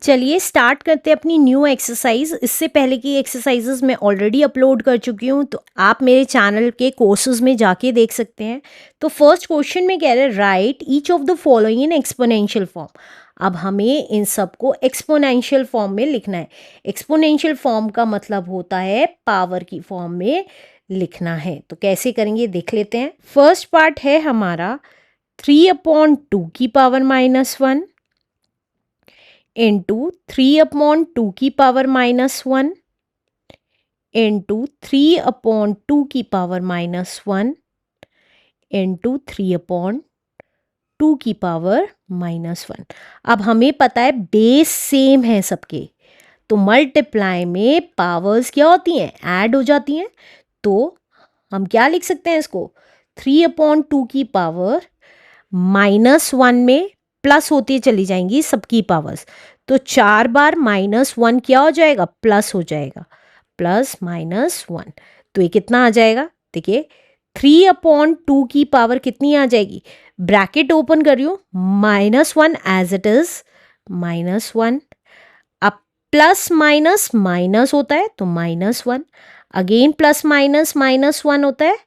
चलिए स्टार्ट करते हैं अपनी न्यू एक्सरसाइज। इससे पहले की एक्सरसाइजेज मैं ऑलरेडी अपलोड कर चुकी हूँ, तो आप मेरे चैनल के कोर्सेज में जाके देख सकते हैं। तो फर्स्ट क्वेश्चन में कह रहे हैं right each of the following in exponential form. अब हमें इन सबको एक्सपोनेंशियल फॉर्म में लिखना है। एक्सपोनेंशियल फॉर्म का मतलब होता है पावर की फॉर्म में लिखना है। तो कैसे करेंगे देख लेते हैं। फर्स्ट पार्ट है हमारा 3/2 की पावर -1 इंटू 3/2 की पावर -1 इंटू 3/2 की पावर -1 इंटू 3/2 की पावर -1। अब हमें पता है बेस सेम है सबके, तो मल्टीप्लाई में पावर्स क्या होती हैं, ऐड हो जाती हैं। तो हम क्या लिख सकते हैं इसको, 3/2 की पावर -1 में प्लस होती चली जाएंगी सबकी पावर्स, तो 4 बार -1 क्या हो जाएगा, प्लस हो जाएगा, प्लस -1। तो ये कितना आ जाएगा, देखिए 3/2 की पावर कितनी आ जाएगी, ब्रैकेट ओपन कर रही हूँ, -1 एज इट इज -1। अब प्लस माइनस माइनस होता है तो -1, अगेन प्लस माइनस -1 होता है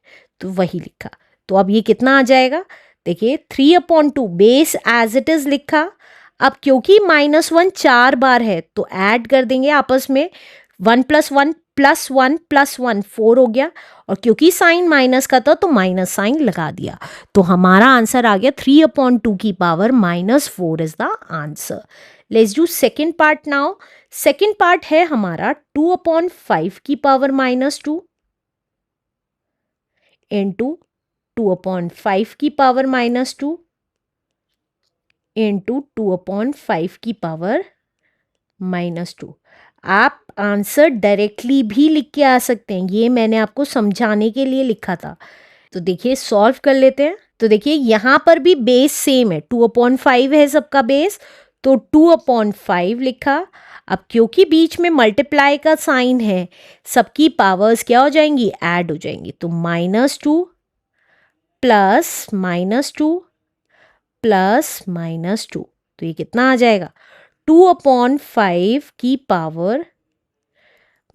तो वही लिखा। तो अब ये कितना आ जाएगा, देखिए 3/2 बेस एज इट इज लिखा। अब क्योंकि -1 4 बार है तो ऐड कर देंगे आपस में, 1 + 1 + 1 + 1 4 हो गया, और क्योंकि साइन माइनस का था तो माइनस साइन लगा दिया। तो हमारा आंसर आ गया 3/2 की power -4 is the answer. Let's do second part now. Second part है हमारा 2/5 की पावर -2 इंटू 2/5 की पावर -2 इंटू 2/5 की पावर -2। आप आंसर डायरेक्टली भी लिख के आ सकते हैं, ये मैंने आपको समझाने के लिए लिखा था। तो देखिए सॉल्व कर लेते हैं। तो देखिए यहाँ पर भी बेस सेम है, 2/5 है सबका बेस, तो 2/5 लिखा। अब क्योंकि बीच में मल्टीप्लाई का साइन है, सबकी पावर्स क्या हो जाएंगी, ऐड हो जाएंगी। तो -2 प्लस -2 प्लस -2, तो ये कितना आ जाएगा, 2/5 की power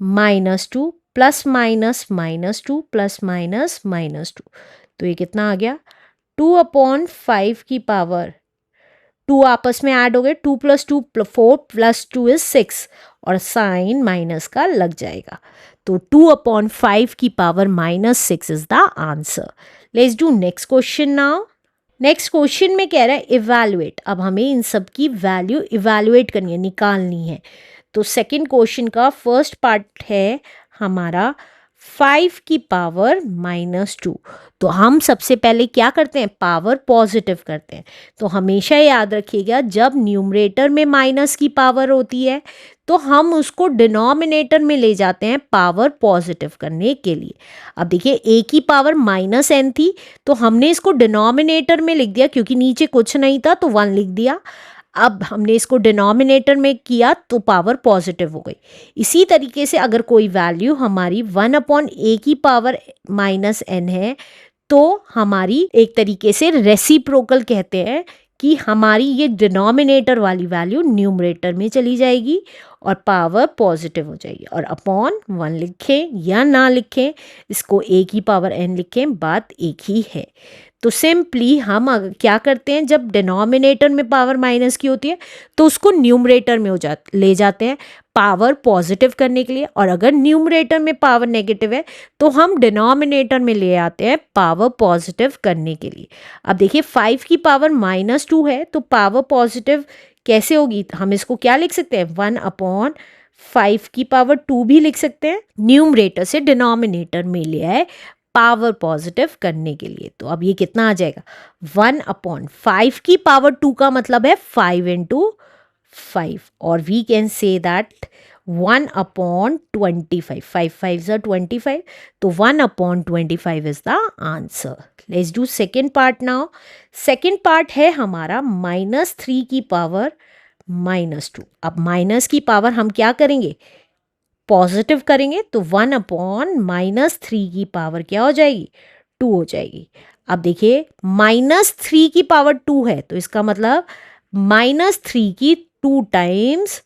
-2 plus minus -2 plus minus -2। तो ये कितना आ गया, 2/5 की पावर, 2 आपस में ऐड हो गए, 2 + 2 4 + 2 इज 6, और साइन माइनस का लग जाएगा। तो 2/5 की power -6 is the answer. Let's do next question now. Next question में कह रहा है इवैल्यूएट। अब हमें इन सब की वैल्यू इवैल्यूएट करनी है, निकालनी है। तो सेकंड क्वेश्चन का फर्स्ट पार्ट है हमारा 5 की पावर -2। तो हम सबसे पहले क्या करते हैं, पावर पॉजिटिव करते हैं। तो हमेशा याद रखिएगा जब न्यूमरेटर में माइनस की पावर होती है तो हम उसको डिनोमिनेटर में ले जाते हैं पावर पॉजिटिव करने के लिए। अब देखिए a की पावर -n थी, तो हमने इसको डिनोमिनेटर में लिख दिया, क्योंकि नीचे कुछ नहीं था तो 1 लिख दिया। अब हमने इसको डिनोमिनेटर में किया तो पावर पॉजिटिव हो गई। इसी तरीके से अगर कोई वैल्यू हमारी 1/a की पावर -n है, तो हमारी एक तरीके से रेसिप्रोकल कहते हैं कि हमारी ये डिनोमिनेटर वाली वैल्यू न्यूमरेटर में चली जाएगी और पावर पॉजिटिव हो जाएगी। और अपॉन 1 लिखें या ना लिखें, इसको a की पावर n लिखें, बात एक ही है। तो सिंपली हम क्या करते हैं, जब डिनोमिनेटर में पावर माइनस की होती है तो उसको न्यूमरेटर में ले जाते हैं पावर पॉजिटिव करने के लिए, और अगर न्यूमरेटर में पावर नेगेटिव है तो हम डिनोमिनेटर में ले आते हैं पावर पॉजिटिव करने के लिए। अब देखिए 5 की पावर -2 है, तो पावर पॉजिटिव कैसे होगी, हम इसको क्या लिख सकते हैं, 1/5 की पावर 2 भी लिख सकते हैं। न्यूमरेटर से डिनोमिनेटर में ले आए पावर पॉजिटिव करने के लिए। तो अब ये कितना आ जाएगा, 1/5 की पावर 2 का मतलब है 5 × 5, और we can say that 1/25, 5 5 are 25, तो 1/25 is the answer. Let's do second part now. Second part है हमारा -3 की पावर -2। अब माइनस की पावर हम क्या करेंगे, पॉजिटिव करेंगे, तो 1/-3 की पावर क्या हो जाएगी, 2 हो जाएगी। अब देखिए -3 की पावर 2 है, तो इसका मतलब -3 की 2 टाइम्स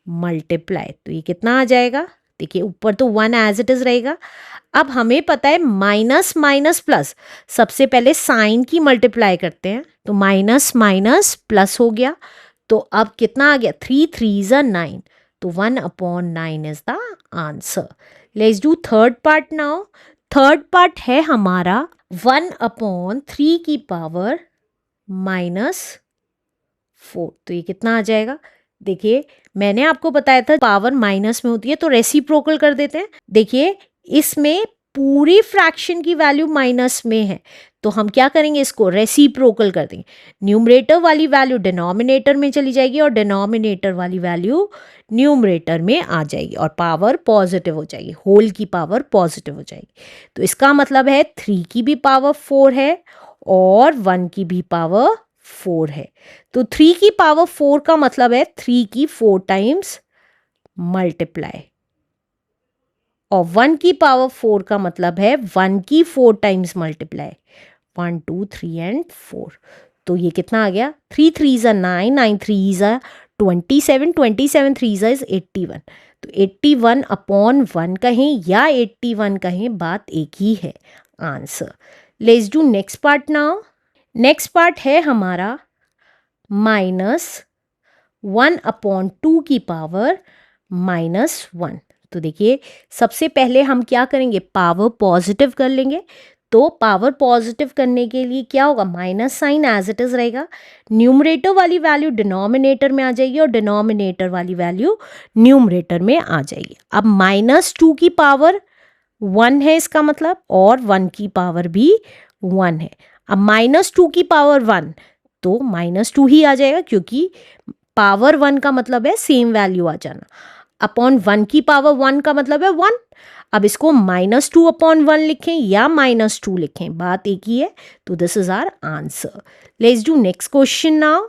मल्टीप्लाई, तो ये कितना आ जाएगा, देखिए ऊपर तो 1 एज इट इज रहेगा। अब हमें पता है माइनस माइनस प्लस, सबसे पहले साइन की मल्टीप्लाई करते हैं, तो माइनस माइनस प्लस हो गया। तो अब कितना आ गया, 3 3 9, तो 1/9 is the answer. Let's do third part now. Third part है हमारा 1/3 की पावर -4, तो ये कितना आ जाएगा, देखिए मैंने आपको बताया था पावर माइनस में होती है तो रेसिप्रोकल कर देते हैं। देखिए इसमें पूरी फ्रैक्शन की वैल्यू माइनस में है, तो हम क्या करेंगे, इसको रेसिप्रोकल कर देंगे। न्यूमरेटर वाली वैल्यू डिनोमिनेटर में चली जाएगी और डिनोमिनेटर वाली वैल्यू न्यूमरेटर में आ जाएगी और पावर पॉजिटिव हो जाएगी, होल की पावर पॉजिटिव हो जाएगी। तो इसका मतलब है 3 की भी पावर 4 है और 1 की भी पावर 4 है। तो 3 की पावर 4 का मतलब है 3 की 4 टाइम्स मल्टीप्लाई, और 1 की पावर 4 का मतलब है 1 की 4 टाइम्स मल्टीप्लाई, 1 2 3 एंड 4। तो ये कितना आ गया, 3 3 ज़ा 9, 9 3 ज़ा 27, 27 3 ज़ा इज 81। तो 81/1 कहें या 81 कहें, बात एक ही है, answer. Let's do next part now. Next part है हमारा -1/2 की पावर -1। तो देखिए सबसे पहले हम क्या करेंगे, पावर पॉजिटिव कर लेंगे। तो पावर पॉजिटिव करने के लिए क्या होगा, minus sign as it is रहेगा, न्यूमरेटर वाली वैल्यू डिनोमिनेटर में आ जाएगी और डिनोमिनेटर वाली वैल्यू न्यूमरेटर में आ जाएगी। अब -2 की पावर 1 है इसका मतलब, और 1 की पावर भी 1 है। अब -2 की पावर 1, तो -2 ही आ जाएगा क्योंकि पावर 1 का मतलब है सेम वैल्यू आ जाना, अपॉन 1 की पावर 1 का मतलब है 1। अब इसको -2/1 लिखें या -2 लिखें, बात एक ही है। तो this is our answer. Let's do next question now.